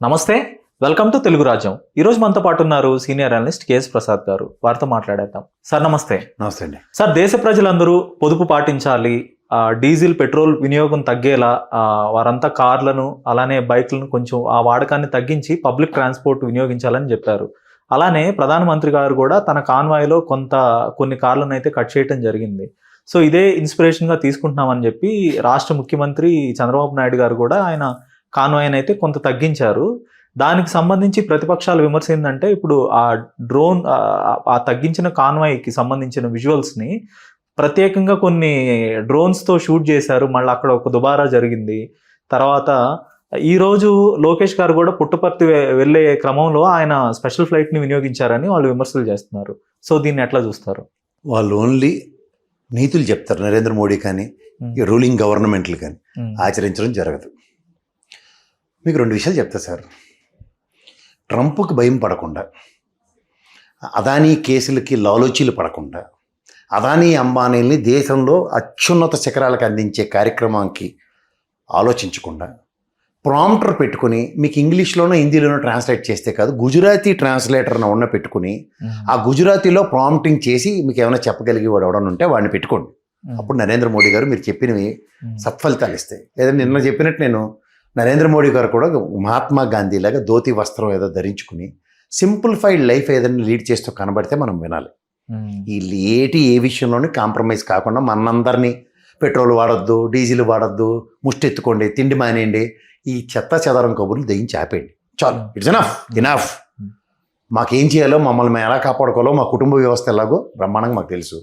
నమస్తే, welcome to Telugu రాజ్యం. ఈరోజు మనతో పాటు ఉన్నారు సీనియర్ అనలిస్ట్ కేఎస్ ప్రసాద్ గారు. వారితో మాట్లాడేద్దాం. సార్ నమస్తే. నమస్తే అండి. సార్, దేశ ప్రజలందరూ పొదుపు పాటించాలి, డీజిల్ పెట్రోల్ వినియోగం తగ్గేలా వారంతా కార్లను అలానే బైక్లను కొంచెం ఆ వాడకాన్ని తగ్గించి పబ్లిక్ ట్రాన్స్పోర్ట్ వినియోగించాలని చెప్పారు. అలానే ప్రధానమంత్రి గారు కూడా తన కాన్వాయ్లో కొన్ని కార్లను అయితే కట్ చేయడం జరిగింది. సో ఇదే ఇన్స్పిరేషన్గా తీసుకుంటున్నామని చెప్పి రాష్ట్ర ముఖ్యమంత్రి చంద్రబాబు నాయుడు గారు కూడా ఆయన కాన్వాయ్ని అయితే కొంత తగ్గించారు. దానికి సంబంధించి ప్రతిపక్షాల విమర్శ ఏంటంటే, ఇప్పుడు ఆ డ్రోన్ ఆ తగ్గించిన కాన్వాయ్కి సంబంధించిన విజువల్స్ని ప్రత్యేకంగా కొన్ని డ్రోన్స్తో షూట్ చేశారు. మళ్ళీ అక్కడ ఒక దుబారా జరిగింది. తర్వాత ఈరోజు లోకేష్ గారు కూడా పుట్టపర్తి వెళ్ళే క్రమంలో ఆయన స్పెషల్ ఫ్లైట్ని వినియోగించారని వాళ్ళు విమర్శలు చేస్తున్నారు. సో దీన్ని ఎట్లా చూస్తారు? వాళ్ళు ఓన్లీ నీతులు చెప్తారు. నరేంద్ర మోడీ కానీ ఈ రూలింగ్ గవర్నమెంట్లు కానీ ఆచరించడం జరగదు. మీకు రెండు విషయాలు చెప్తా సార్. ట్రంప్కి భయం పడకుండా, అదానీ కేసులకి లాలోచీలు పడకుండా, అదానీ అంబానీల్ని దేశంలో అత్యున్నత శిఖరాలకు అందించే కార్యక్రమానికి ఆలోచించకుండా ప్రాంప్టర్ పెట్టుకుని మీకు ఇంగ్లీష్లోనో హిందీలోనో ట్రాన్స్లేట్ చేస్తే కాదు, గుజరాతీ ట్రాన్స్లేటర్ను ఉన్న పెట్టుకుని ఆ గుజరాతీలో ప్రాంప్టింగ్ చేసి మీకు ఏమైనా చెప్పగలిగి వాడు ఎవడన్నా ఉంటే వాడిని పెట్టుకోండి. అప్పుడు నరేంద్ర మోడీ గారు మీరు చెప్పినవి సత్ఫలితాలు ఇస్తాయి. లేదా నిన్న చెప్పినట్టు నేను నరేంద్ర మోడీ గారు కూడా మహాత్మా గాంధీ లాగా ధోతి వస్త్రం ఏదో ధరించుకుని సింప్లిఫైడ్ లైఫ్ ఏదైనా లీడ్ చేస్తూ కనబడితే మనం వినాలి. వీళ్ళు ఏ విషయంలోనూ కాంప్రమైజ్ కాకుండా మనందరినీ పెట్రోల్ వాడొద్దు, డీజిల్ వాడొద్దు, ముష్టి ఎత్తుకోండి, తిండి మానేయండి, ఈ చెత్త చెదరం కబుర్లు దయించి ఆపేయండి. చాలు, ఇట్స్ ఇనఫ్. మాకేం చేయాలో, మమ్మల్ని మేము ఎలా కాపాడుకోవాలో, మా కుటుంబ వ్యవస్థ ఎలాగో బ్రహ్మాండంగా మాకు తెలుసు.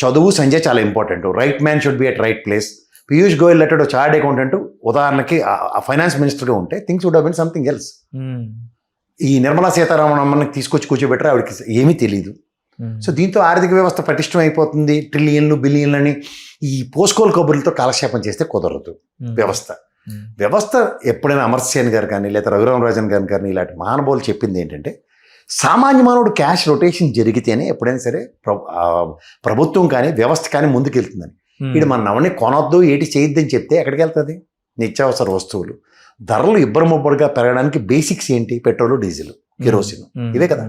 చదువు సంజయ్ చాలా important. Right man should be at right place. Piyush Goyal లెటెడ్ చార్ట్ అకౌంటెంట్ ఉదాహరణకి ఆ ఫైనాన్స్ మినిస్టర్గా ఉంటే things would have been something else. ఈ నిర్మలా సీతారామన్ తీసుకొచ్చి కూర్చోబెట్టారు, ఆవిడకి ఏమీ తెలియదు. సో దీంతో ఆర్థిక వ్యవస్థ పటిష్టం అయిపోతుంది. ట్రిలియన్లు బిలియన్లని ఈ పోస్కోల్ కబుర్లతో కాలక్షేపం చేస్తే కుదరదు. వ్యవస్థ ఎప్పుడైనా అమర్ సేన్ గారు కానీ లేదా రఘురామరాజన్ గారు కానీ ఇలాంటి మహానుభావులు చెప్పింది ఏంటంటే, సామాన్య మానవుడు క్యాష్ రొటేషన్ జరిగితేనే ఎప్పుడైనా సరే ప్రభుత్వం కానీ వ్యవస్థ కానీ ముందుకెళ్తుందని. ఇది మన నవని కొనొద్దు, ఏటి చేయొద్దని చెప్తే ఎక్కడికి వెళ్తుంది? నిత్యావసర వస్తువులు ధరలు ఇబ్బరముబ్బరుగా పెరగడానికి బేసిక్స్ ఏంటి? పెట్రోలు, డీజిల్, కెరోసిన్, ఇవే కదా.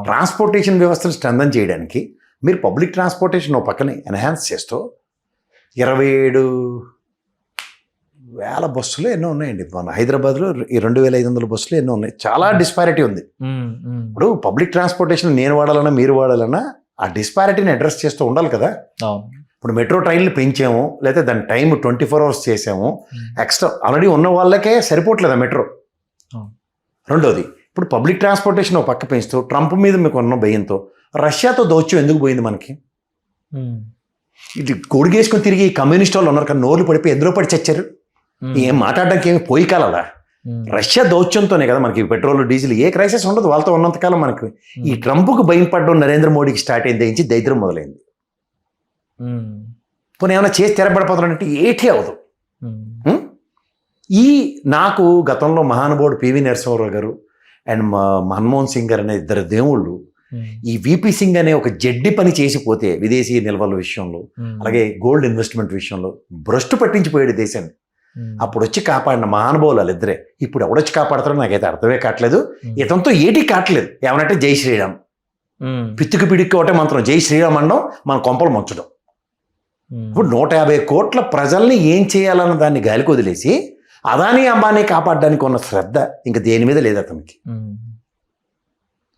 ట్రాన్స్పోర్టేషన్ వ్యవస్థను స్ట్రెంథన్ చేయడానికి మీరు పబ్లిక్ ట్రాన్స్పోర్టేషన్ పక్కనే ఎన్హాన్స్ చేస్తూ 27,000 బస్సులు ఎన్నో ఉన్నాయండి. మన హైదరాబాద్లో 2,500 బస్సులు ఎన్నో ఉన్నాయి. చాలా డిస్పారిటీ ఉంది. ఇప్పుడు పబ్లిక్ ట్రాన్స్పోర్టేషన్ నేను వాడాలన్నా మీరు వాడాలన్నా ఆ డిస్పారిటీని అడ్రస్ చేస్తూ ఉండాలి కదా. ఇప్పుడు మెట్రో ట్రైన్లు పెంచాము, లేకపోతే దాని టైం 24 hours చేసాము. ఎక్స్ట్రా ఆల్రెడీ ఉన్న వాళ్ళకే సరిపోవట్లేదా మెట్రో? రెండోది, ఇప్పుడు పబ్లిక్ ట్రాన్స్పోర్టేషన్ ఒక పక్క పెంచుతూ ట్రంప్ మీద మీకు ఉన్న భయంతో రష్యాతో దౌత్యం ఎందుకు పోయింది మనకి? ఇది గొడిగేసుకొని తిరిగి కమ్యూనిస్ట్ వాళ్ళు ఉన్నారు కదా, నోర్లు పడిపోయి ఎందులో పడి చచ్చారు. ఏం మాట్లాడడానికి ఏమి పోయి కాలదా? రష్యా దౌత్యంతోనే కదా మనకి పెట్రోల్, డీజిల్ ఏ క్రైసిస్ ఉండదు వాళ్ళతో ఉన్నంతకాలం. మనకి ఈ ట్రంప్కు భయం పడడం నరేంద్ర మోడీకి స్టార్ట్ అయింది, నుంచి దరిద్రం మొదలైంది. పోనీ ఏమైనా చేసి తెరపడిపోతారంటే ఏటీ అవదు. నాకు గతంలో మహానుభావుడు పివి నరసింహారావు గారు అండ్ మన్మోహన్ సింగ్ గారు అనే ఇద్దరు దేవుళ్ళు ఈ విపి సింగ్ అనే ఒక జడ్డి పని చేసిపోతే విదేశీ నిల్వల విషయంలో, అలాగే గోల్డ్ ఇన్వెస్ట్మెంట్ విషయంలో భ్రష్టు పట్టించిపోయాడు దేశాన్ని. అప్పుడు వచ్చి కాపాడిన మహానుభావులు వాళ్ళిద్దరే. ఇప్పుడు ఎవడొచ్చి కాపాడతారో నాకైతే అర్థమే కావట్లేదు. ఇతనితో ఏటీ కావట్లేదు. ఏమనంటే జై శ్రీరామ్, పిత్తుకు పిడికి ఒకటే మంత్రం, జై శ్రీరామ్ అనడం, మన కొంపలు ముంచడం. ఇప్పుడు 150 కోట్ల ప్రజల్ని ఏం చేయాలన్న దాన్ని గాలికి వదిలేసి అదానీ అంబానీ కాపాడడానికి ఉన్న శ్రద్ధ ఇంకా దేని మీద లేదు అతనికి.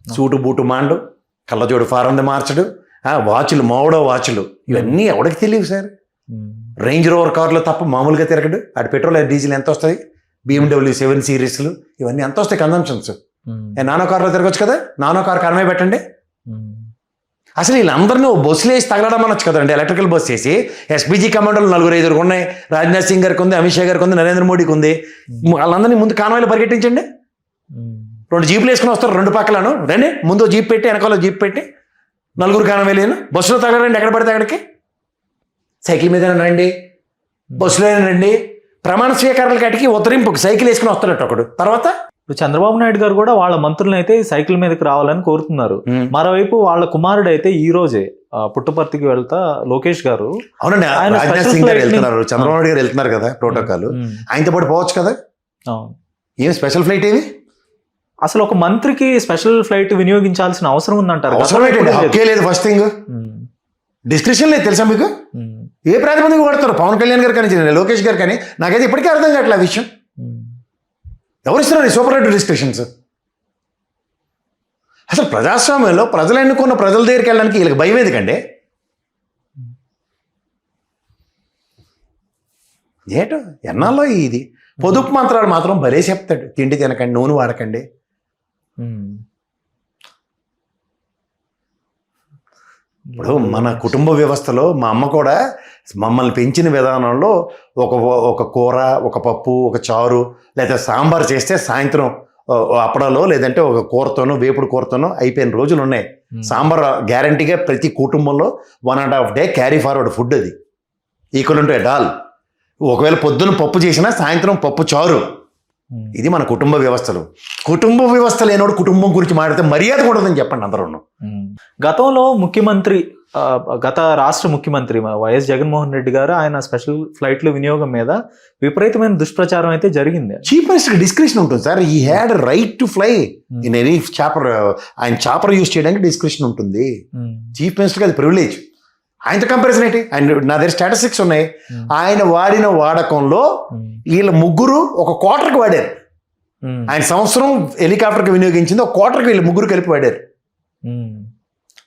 సూటు బూటు మాండు, కళ్ళజోడు ఫారంది మార్చడు, వాచులు మోడో వాచులు, ఇవన్నీ ఎవడికి తెలియవు సార్. రేంజ్ రోవర్ కార్లో తప్ప మామూలుగా తిరగడు. అటు పెట్రోల్ డీజిల్ ఎంత వస్తుంది? BMW 7 Seriesలు ఇవన్నీ ఎంత వస్తాయి కన్జంప్షన్స్? నానో కార్లో తిరగచ్చు కదా. నానో కార్ కనమే పెట్టండి. అసలు వీళ్ళందరినీ బస్సులు వేసి తగలడం అనొచ్చు కదండి. ఎలక్ట్రికల్ బస్ చేసి ఎస్పీజీ కమాండర్లు 4-5 ఉన్నాయి. రాజ్నాథ్ సింగ్ గారికి ఉంది, అమిత్ షా గారికి ఉంది, నరేంద్ర మోడీకి ఉంది. వాళ్ళందరినీ ముందు కాన్వాయ్లో పరిగెట్టించండి. 2 జీపులు వేసుకుని వస్తారు 2 పక్కలను. రండి, ముందు జీప్ పెట్టి వెనకాల జీప్ పెట్టి 4 కాన్వాయ్లేను. బస్సులో తగలరండి, ఎక్కడ పడితే అక్కడికి. సైకిల్ మీద రండి, బస్సులో రండి. ప్రమాణ స్వీకారాల కాటికి ఉత్తరింపుకి సైకిల్ వేసుకుని వస్తాడట ఒకడు. తర్వాత ఇప్పుడు చంద్రబాబు నాయుడు గారు కూడా వాళ్ళ మంత్రులను అయితే సైకిల్ మీదకి రావాలని కోరుతున్నారు. మరోవైపు వాళ్ళ కుమారుడు అయితే ఈ రోజే పుట్టపర్తికి వెళ్తా లోకేష్ గారు. అవునండి, రాజ్నాథ్ సింగ్ గారు వెళ్తున్నారు, చంద్రబాబు నాయుడు గారు వెళ్తున్నారు కదా ప్రోటోకాల్, ఆయనతో పాటు పోవచ్చు కదా. ఏం స్పెషల్ ఫ్లైట్ ఏమి అసలు ఒక మంత్రికి స్పెషల్ ఫ్లైట్ వినియోగించాల్సిన అవసరం ఉందంటారు. అవసరం ఏంటండి? హక్కే లేదు. ఫస్ట్ థింగ్ డిస్క్రిప్షన్ లేదు తెలుసా మీకు? ఏ ప్రాతిపదిక కొడతారు? పవన్ కళ్యాణ్ గారు కానీ లోకేష్ గారు కానీ నాకైతే ఇప్పటికీ అర్థం కావట్లేదు ఆ విషయం. ఎవరు ఇస్తున్నారు ఈ సూపర్ రైట్ డిస్క్రిప్షన్స్? అసలు ప్రజాస్వామ్యంలో ప్రజలు ఎన్నుకున్న ప్రజల దగ్గరికి వెళ్ళడానికి వీళ్ళకి భయం ఎందుకండి? ఏటో ఎన్నాళ్ళో ఇది పొదుపు మంత్రాలు మాత్రం భలే చెప్తాడు. తిండి తినకండి, నూనె వాడకండి. ఇప్పుడు మన కుటుంబ వ్యవస్థలో మా అమ్మ కూడా మమ్మల్ని పెంచిన విధానంలో ఒక కూర, ఒక పప్పు, ఒక చారు లేదా సాంబార్ చేస్తే సాయంత్రం అప్పడాలో లేదంటే ఒక కూరతోనో వేపుడు కూరతోనో అయిపోయిన రోజులు ఉన్నాయి. సాంబార్ గ్యారంటీగా ప్రతి కుటుంబంలో 1.5 డే క్యారీ ఫార్వర్డ్ ఫుడ్. అది ఈక్వల్ టు ఎ డాల్. ఒకవేళ పొద్దున పప్పు చేసినా సాయంత్రం పప్పు చారు. ఇది మన కుటుంబ వ్యవస్థలు. కుటుంబ వ్యవస్థ లేనోడు కుటుంబం గురించి మాట్లాడితే మర్యాద ఉండదని చెప్పండి అందరూ. గతంలో గత రాష్ట్ర ముఖ్యమంత్రి వైఎస్ జగన్మోహన్ రెడ్డి గారు ఆయన స్పెషల్ ఫ్లైట్లు వినియోగం మీద విపరీతమైన దుష్ప్రచారం అయితే జరిగింది. చీఫ్ మినిస్టర్ డిస్క్రిప్షన్ ఉంటుంది సార్. ఈ had right to fly in any chopper. ఆయన చాపర్ యూజ్ చేయడానికి డిస్క్రిప్షన్ ఉంటుంది. చీఫ్ మినిస్టర్కి అది ప్రివిలేజ్. ఆయనతో కంపారిజన్ ఏంటి? ఆయన నా దగ్గర స్టాటిస్టిక్స్ ఉన్నాయి. ఆయన వాడిన వాడకంలో వీళ్ళ ముగ్గురు ఒక క్వార్టర్కి వాడారు. ఆయన సంవత్సరం హెలికాప్టర్కి వినియోగించింది ఒక క్వార్టర్కి వీళ్ళు ముగ్గురు కలిపి వాడారు.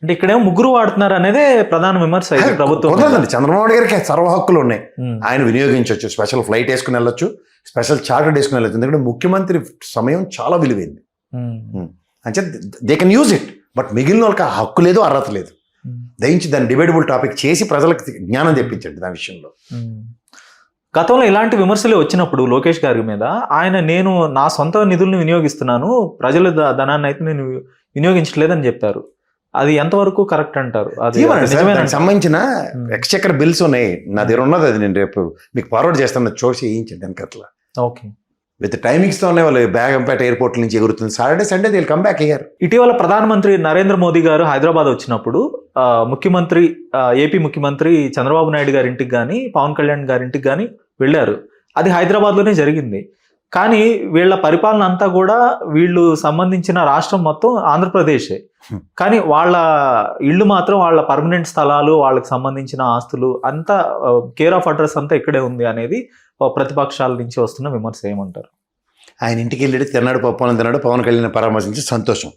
అంటే ఇక్కడేమో ముగ్గురు వాడుతున్నారు అనేదే ప్రధాన విమర్శ ప్రభుత్వం. చంద్రబాబు గారికి సర్వ హక్కులు ఉన్నాయి. ఆయన వినియోగించవచ్చు. స్పెషల్ ఫ్లైట్ వేసుకుని వెళ్ళొచ్చు, స్పెషల్ చార్టర్ వేసుకుని వెళ్ళొచ్చు. ఎందుకంటే ముఖ్యమంత్రి సమయం చాలా విలువైంది. అంటే they can use it. But మిగిలిన వాళ్ళకి ఆ హక్కు లేదు, అర్హత లేదు. దయించి దాన్ని డిబేటబుల్ టాపిక్ చేసి ప్రజలకు జ్ఞానం తెప్పించండి దాని విషయంలో. గతంలో ఇలాంటి విమర్శలు వచ్చినప్పుడు లోకేష్ గారి మీద నేను నా సొంత నిధులను వినియోగిస్తున్నాను, ప్రజల ధనాన్ని అయితే నేను వినియోగించలేదని చెప్పారు. అది ఎంతవరకు కరెక్ట్ అంటారు? అది దానికి సంబంధించిన ఎక్స్చెక్కర్ బిల్స్ ఉన్నాయి నా దగ్గర ఉన్నది. అది నేను రేపు మీకు ఫార్వర్డ్ చేస్తాను, చూసి వేయించండి దానికి అట్లా. ఓకే. విత్ టైమింగ్స్తో ఉన్నాయి. వాళ్ళు బేగంపేట ఎయిర్పోర్ట్ నుంచి ఎగురుతుంది. Saturday Sunday they will come back here. ఇటీవల ప్రధానమంత్రి నరేంద్ర మోదీ గారు హైదరాబాద్ వచ్చినప్పుడు ఏపీ ముఖ్యమంత్రి చంద్రబాబు నాయుడు గారి ఇంటికి కానీ పవన్ కళ్యాణ్ గారి ఇంటికి కానీ వెళ్ళారు. అది హైదరాబాద్లోనే జరిగింది. కానీ వీళ్ళ పరిపాలన అంతా కూడా వీళ్ళు సంబంధించిన రాష్ట్రం మొత్తం ఆంధ్రప్రదేశే. కానీ వాళ్ళ ఇళ్ళు మాత్రం వాళ్ళ పర్మనెంట్ స్థలాలు, వాళ్ళకి సంబంధించిన ఆస్తులు అంతా కేర్ ఆఫ్ అడ్రస్ అంతా ఇక్కడే ఉంది అనేది ప్రతిపక్షాల నుంచి వస్తున్న విమర్శ. ఏమంటారు? ఆయన ఇంటికి వెళ్ళి తిన్నాడు, పప్పు తిన్నాడు, పవన్ కళ్యాణ్ పరామర్శించి సంతోషం.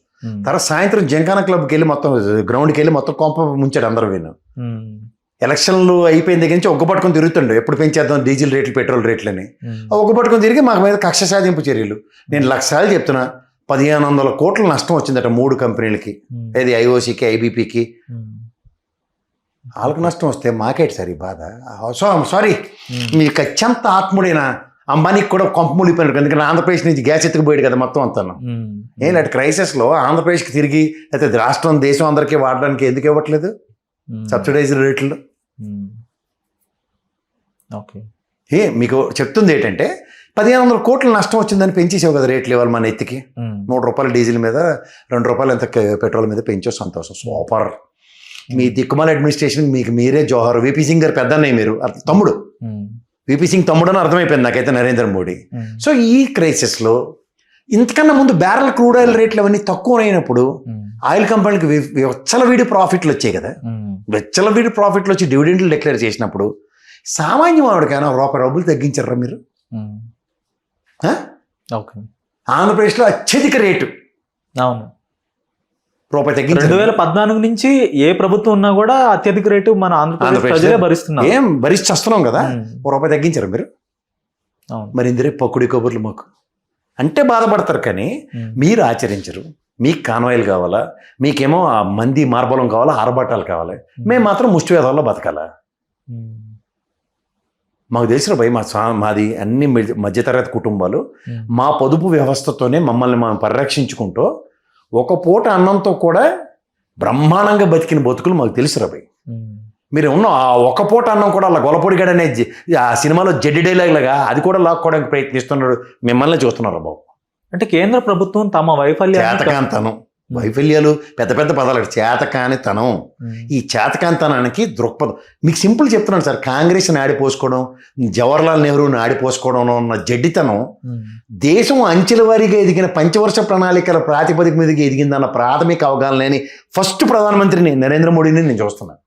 తర్వాత సాయంత్రం జంకానా క్లబ్కి వెళ్ళి మొత్తం గ్రౌండ్కి వెళ్ళి మొత్తం కొంప ముంచాడు అందరూ. విను ఎలక్షన్లు అయిపోయిన దగ్గర నుంచి ఒక్క పట్టుకొని తిరుగుతుండే, ఎప్పుడు పెంచేద్దాం డీజిల్ రేట్లు, పెట్రోల్ రేట్లని. ఒక్క పట్టుకొని తిరిగి మాకు మీద కక్ష సాధింపు చర్యలు. నేను లక్షలు చెప్తున్నా, 1500 కోట్ల నష్టం వచ్చిందట 3 కంపెనీలకి. ఏది ఐఓసీకి, ఐబీపీకి. వాళ్ళకి నష్టం వస్తే మాకేటి సార్ ఈ బాధ? సారీ, మీకు అత్యంత ఆత్ముడైన అంబానీకి కూడా కొంప మూలిపోయినారు. ఎందుకంటే ఆంధ్రప్రదేశ్ నుంచి గ్యాస్ ఎత్తుకుపోయాడు కదా మొత్తం అంతాను. ఏంటంటే క్రైసిస్లో ఆంధ్రప్రదేశ్కి తిరిగి అయితే రాష్ట్రం దేశం అందరికీ వాడడానికి ఎందుకు ఇవ్వట్లేదు సబ్సిడైజ్డ్ రేట్లు? మీకు చెప్తుంది ఏంటంటే 1500 కోట్ల నష్టం వచ్చిందని పెంచేసావు కదా రేట్లు. ఇవ్వాలి మన ఎత్తికి 3 రూపాయలు డీజిల్ మీద, 2 రూపాయలు ఎంత పెట్రోల్ మీద పెంచో సంతోషం. సూపర్. మీ దిక్కుమాల అడ్మినిస్ట్రేషన్ మీకు మీరే జోహార్. విపి సింగ్ గారు పెద్ద అన్నయ్య, మీరు తమ్ముడు. విపి సింగ్ తమ్ముడు అని అర్థమైపోయింది నాకైతే నరేంద్ర మోడీ. సో ఈ క్రైసిస్లో ఇంతకన్నా ముందు బ్యారల్ క్రూడ్ ఆయిల్ రేట్లు అవన్నీ తక్కువ అయినప్పుడు ఆయిల్ కంపెనీలకు వెచ్చలవిడి ప్రాఫిట్లు వచ్చాయి కదా. వెచ్చలవిడి ప్రాఫిట్లు వచ్చి డివిడెంట్లు డిక్లేర్ చేసినప్పుడు సామాన్య వాడికైనా ₹1 తగ్గించారా మీరు? ఆంధ్రప్రదేశ్లో అత్యధిక రేటు రూపాయి తగ్గించారు. 2014 నుంచి ఏ ప్రభుత్వం ఉన్నా కూడా అత్యధిక రేటు మన ఆంధ్రప్రదేశ్ ప్రజలే భరిస్తున్నారు. ఏం భరిస్తున్నాం కదా, ₹1 తగ్గించారు మీరు. మరి ఇందరే పక్కుడి కబుర్లు మాకు అంటే బాధపడతారు, కానీ మీరు ఆచరించరు. మీకు కాన్వాయిలు కావాలా, మీకేమో ఆ మంది మార్బలం కావాలా, ఆరబాటాలు కావాలి. మేము మాత్రం ముష్టి వేదాల్లో బతకాలా? మాకు తెలిసిన భయ మాది అన్ని మధ్యతరగతి కుటుంబాలు. మా పొదుపు వ్యవస్థతోనే మమ్మల్ని మనం పరిరక్షించుకుంటూ ఒక పూట అన్నంతో కూడా బ్రహ్మాండంగా బతికిన బతుకులు మాకు తెలుసురా భయ్. మీరు ఉన్న ఆ ఒక పూట అన్నం కూడా అలా గొలపొడిగాడనే ఆ సినిమాలో జడ్డి డైలాగ్ లాగా అది కూడా లాక్కోవడానికి ప్రయత్నిస్తున్నాడు. మిమ్మల్ని చూస్తున్నారు బాబు. అంటే కేంద్ర ప్రభుత్వం తమ వైఫల్యం చేతకాంతనం వైఫల్యాలు పెద్ద పెద్ద పదాలు, చేతకానితనం. ఈ చేతకానితనానికి దృక్పథం మీకు సింపుల్ చెప్తున్నాను సార్. కాంగ్రెస్ని ఆడిపోసుకోవడం, జవహర్లాల్ నెహ్రూని ఆడిపోసుకోవడం ఉన్న జడ్డితనం దేశం అంచెల వారీగా ఎదిగిన పంచవర్ష ప్రణాళికల ప్రాతిపదిక మీదకి ఎదిగిందన్న ప్రాథమిక అవగాహన లేని ఫస్ట్ ప్రధానమంత్రిని నరేంద్ర మోడీని నేను చూస్తున్నాను.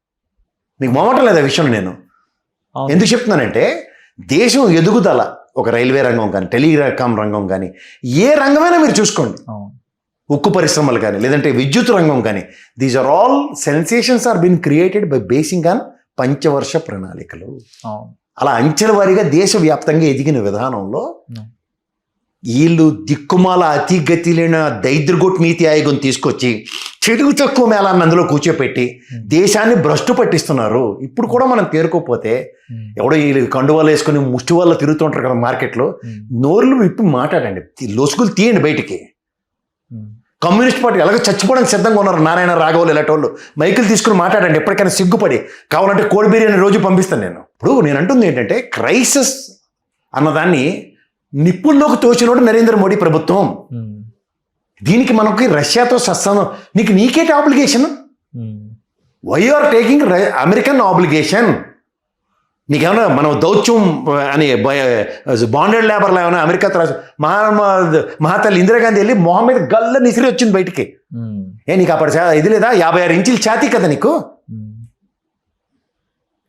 మీకు మొమ్మటం లేదు ఆ విషయం. నేను ఎందుకు చెప్తున్నానంటే దేశం ఎదుగుదల, ఒక రైల్వే రంగం కానీ, టెలికాం రంగం కానీ, ఏ రంగమైనా మీరు చూసుకోండి, ఉక్కు పరిశ్రమలు కానీ, లేదంటే విద్యుత్ రంగం కానీ, these are all sensations are been created by basing on పంచవర్ష ప్రణాళికలు. అలా అంచెల వారీగా దేశవ్యాప్తంగా ఎదిగిన విధానంలో వీళ్ళు దిక్కుమాల అతి గతి లేని దైద్రగొట్ నీతి ఆయోగం తీసుకొచ్చి చెడుగు తక్కువ మేళాన్ని అందులో కూర్చోపెట్టి దేశాన్ని భ్రష్టు పట్టిస్తున్నారు. ఇప్పుడు కూడా మనం తేరుకోపోతే ఎవడో వీళ్ళు కండువాలు వేసుకుని ముష్టి వల్ల తిరుగుతుంటారు కదా మార్కెట్లో, నోర్లు ఇప్పుడు మాట్లాడండి, లొసుగులు తీయండి బయటికి. కమ్యూనిస్ట్ పార్టీ ఎలాగో చచ్చిపోవడానికి సిద్ధంగా ఉన్నారు. నారాయణ రాఘవులు ఇలాంటి మైకులు తీసుకుని మాట్లాడండి. ఎప్పటికైనా సిగ్గుపడి కావాలంటే కోడి బిర్యానీ రోజు పంపిస్తాను నేను. ఇప్పుడు నేను అంటుంది ఏంటంటే క్రైసిస్ అన్నదాన్ని నిప్పుల్లోకి తోచినోడు నరేంద్ర మోడీ ప్రభుత్వం. దీనికి మనకి రష్యాతో సత్సంగం, నీకేంటి obligation? Why are taking American obligation? నీకేమన్నా మనం దౌత్యం అని బాండెడ్ లేబర్లో ఏమైనా అమెరికా మహాతల్లి ఇందిరాగాంధీ వెళ్ళి మొహం మీద గల్ల నిసిరి వచ్చింది బయటికి. నీకు అప్పుడు ఇది లేదా? 56 ఇంచుల ఛాతీ కదా నీకు.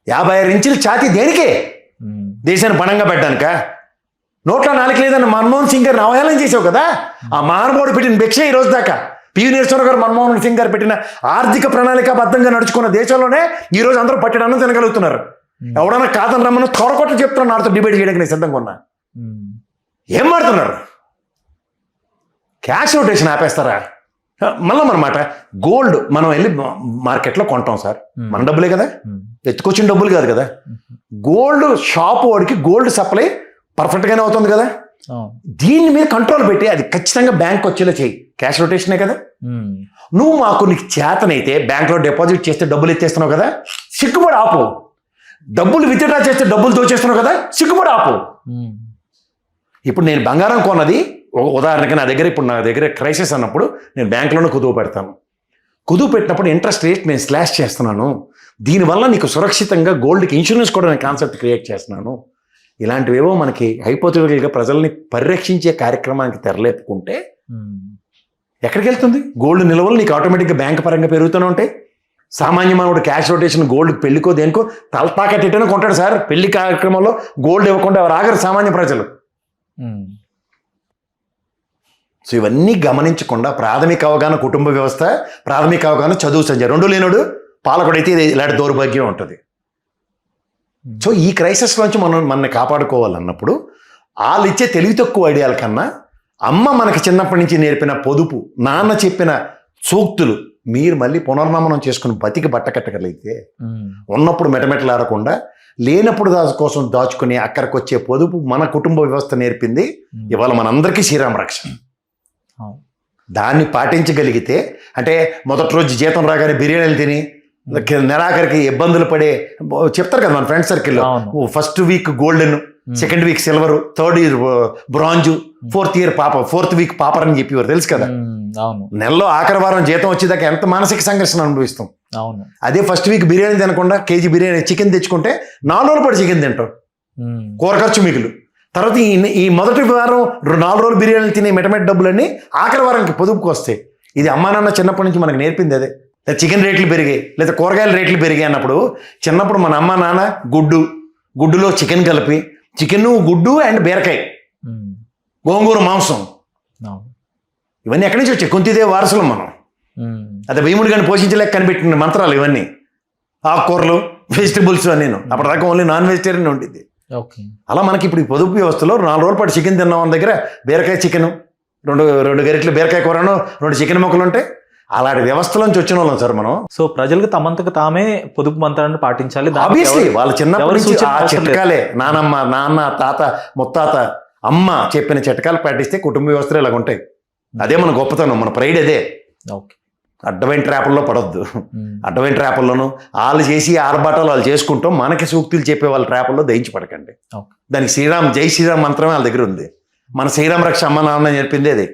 56 ఇంచుల ఛాతీ దేనికే? దేశాన్ని పణంగా పెట్టడానిక? నోట్లో నాలుగు లేదని మన్మోహన్ సింగ్ గారిని అవహేళన చేసావు కదా. ఆ మహానుభావుడు పెట్టిన భిక్ష ఈ రోజు దాకా పివి నరసింహారావు గారు, మన్మోహన్ సింగ్ గారు పెట్టిన ఆర్థిక ప్రణాళికాబద్ధంగా నడుచుకున్న దేశంలోనే ఈ రోజు అందరూ పట్టడాన్ని తినగలుగుతున్నారు. ఎవడన్నా కాదని రమ్మని తొడకొట్టు చెప్తున్నా, నాతో డిబేట్ చేయడానికి నేను సిద్ధంగా ఉన్నా. ఏం మాడుతున్నారు? Cash rotation ఆపేస్తారా? మళ్ళీ మనమాట గోల్డ్ మనం వెళ్ళి మార్కెట్లో కొంటాం సార్, మన డబ్బులే కదా, ఎత్తుకొచ్చిన డబ్బులు కాదు కదా. గోల్డ్ షాప్ వాడికి గోల్డ్ సప్లై పర్ఫెక్ట్గానే అవుతుంది కదా. దీని మీద కంట్రోల్ పెట్టి అది ఖచ్చితంగా బ్యాంక్ వచ్చేలా చేయి. క్యాష్ రొటేషనే కదా. నీకు చేతనైతే బ్యాంక్లో డిపాజిట్ చేస్తే డబ్బులు ఎత్తేస్తున్నావు కదా, సిగ్గుపడి ఆపు. డబ్బులు విత్డ్రా చేస్తే డబ్బులు దోచేస్తున్నావు కదా, సిగ్గుపడి ఆపు. ఇప్పుడు నేను బంగారం కొన్నది ఉదాహరణకి నా దగ్గర క్రైసిస్ అన్నప్పుడు నేను బ్యాంకులోనే కుదువు పెడతాను. కుదువు పెట్టినప్పుడు ఇంట్రెస్ట్ రేట్ నేను స్లాష్ చేస్తున్నాను. దీనివల్ల నీకు సురక్షితంగా గోల్డ్కి ఇన్సూరెన్స్ కూడా నేను కాన్సెప్ట్ క్రియేట్ చేస్తున్నాను. ఇలాంటివేవో మనకి హైపోథెటికల్గా ప్రజల్ని పరిరక్షించే కార్యక్రమానికి తెరలేపుకుంటే ఎక్కడికి వెళ్తుంది? గోల్డ్ నిల్వలు నీకు ఆటోమేటిక్గా బ్యాంక్ పరంగా పెరుగుతూనే ఉంటాయి. సామాన్య మానవుడు క్యాష్ రొటేషన్ గోల్డ్ పెళ్లికో దేనికో తలతాకట్టేటనే కొంటాడు సార్. పెళ్లి కార్యక్రమంలో గోల్డ్ ఇవ్వకుండా ఎవరు ఆగరు సామాన్య ప్రజలు. సో ఇవన్నీ గమనించకుండా ప్రాథమిక అవగాహన కుటుంబ వ్యవస్థ, ప్రాథమిక అవగాహన చదువు సంజయ్, రెండు లేనుడు పాలకుడైతే ఇలాంటి దౌర్భాగ్యం ఉంటుంది. సో ఈ క్రైసిస్ నుంచి మనల్ని కాపాడుకోవాలన్నప్పుడు వాళ్ళు ఇచ్చే తెలివి తక్కువ ఐడియాల కన్నా అమ్మ మనకి చిన్నప్పటి నుంచి నేర్పిన పొదుపు, నాన్న చెప్పిన సూక్తులు మీరు మళ్ళీ పునర్నమనం చేసుకుని బతికి బట్టకట్టగలిగితే ఉన్నప్పుడు మెటమెటలాడకుండా లేనప్పుడు కోసం దాచుకుని అక్కడికి వచ్చే పొదుపు మన కుటుంబ వ్యవస్థ నేర్పింది. ఇవాళ మనందరికీ శ్రీరామ రక్ష. దాన్ని పాటించగలిగితే, అంటే మొదటి రోజు జీతం రాగానే బిర్యానీలు తిని నెలాఖరికి ఇబ్బందులు పడే చెప్తారు కదా మన ఫ్రెండ్ సర్కిల్లో, first week golden, second week silver, third year bronze, fourth week pauper అని చెప్పేవారు తెలుసు కదా. నెలలో ఆఖరి వారం జీతం వచ్చేదాకా ఎంత మానసిక సంఘర్షణ అనుభవిస్తాం. అదే ఫస్ట్ వీక్ బిర్యానీ తినకుండా కేజీ బిర్యానీ చికెన్ తెచ్చుకుంటే 4 రోజులు పడి చికెన్ తింటాం, కూర ఖర్చు మిగులు. తర్వాత ఈ మొదటి వారం 4 రోజులు బిర్యానీలు తినే మెటమెట్ డబ్బులన్నీ ఆఖరి వారానికి పొదుపుకు వస్తాయి. ఇది అమ్మా నాన్న చిన్నప్పటి నుంచి మనకు నేర్పింది అదే. చికెన్ రేట్లు పెరిగాయి లేదా కూరగాయల రేట్లు పెరిగాయి అన్నప్పుడు చిన్నప్పుడు మన అమ్మ నాన్న గుడ్డులో చికెన్ కలిపి, చికెన్ గుడ్డు అండ్ బీరకాయ, గోంగూర మాంసం, ఇవన్నీ ఎక్కడి నుంచి వచ్చాయి? కుంతిదేవి వారసులం మనం. అదే భీముడు కానీ పోషించలేక కనిపెట్టిన మంత్రాలు ఇవన్నీ. ఆకుకూరలు, వెజిటబుల్స్ అని నేను అప్పటిదాకా ఓన్లీ నాన్ వెజిటేరియన్ ఉండేది. అలా మనకి ఇప్పుడు ఈ పొదుపు వ్యవస్థలో 4 రోజుల పాటు చికెన్ తిన్నాం, మన దగ్గర బీరకాయ చికెన్, రెండు గరిటెలు బీరకాయ కూరను, 2 చికెన్ ముక్కలు ఉంటాయి. అలాంటి వ్యవస్థలోంచి వచ్చిన వాళ్ళం సార్ మనం. సో ప్రజలకు తమంతకు తామే పొదుపు మంత్రాన్ని పాటించాలి. ఆబ్వియస్లీ వాళ్ళ చిన్నప్పటి నుంచి ఆ చిట్కాలే, నాన్న, తాత, ముత్తాత, అమ్మ చెప్పిన చిట్కాలు పాటిస్తే కుటుంబ వ్యవస్థలు ఇలాగ ఉంటాయి. అదే మన గొప్పతనం, మన ప్రైడ్ అదే. అడ్డమైన ట్రాపుల్లో పడొద్దు. అడ్డమైన ట్రాపుల్లోనూ వాళ్ళు చేసి ఆర్భాటాలు వాళ్ళు చేసుకుంటాం, మనకి సూక్తులు చెప్పే వాళ్ళ ట్రాపుల్లో దయించి పడకండి. దానికి జై శ్రీరామ్ మంత్రమే వాళ్ళ దగ్గర ఉంది. మన శ్రీరామ రక్ష అమ్మ నాన్న నేర్పింది అదే.